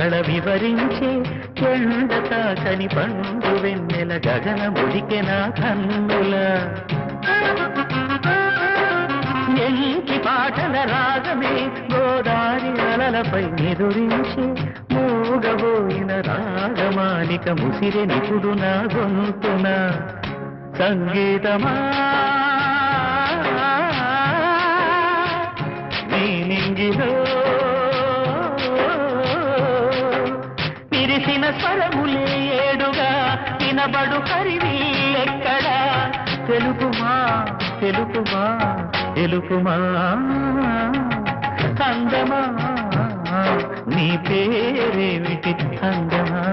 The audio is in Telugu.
కళ వివరించే ఎండ తాకని పండు వెన్నెల గగన ముడికె నా కన్నుల ఎంకి పాటల రాగమే గోదారి అలలపై ఎదురించే మూగబోయిన రాగమాలిక ముసిరె నిపుడు నా గొంతున సంగీతమా నీ నింగిలో విరిసిన స్వరములే ఏడుగా వినబడు కరివిల్లెక్కడా తెలుపుమా తెలుపుమా తెలుపుమా అందమా నీ పేరేమిటి అందమా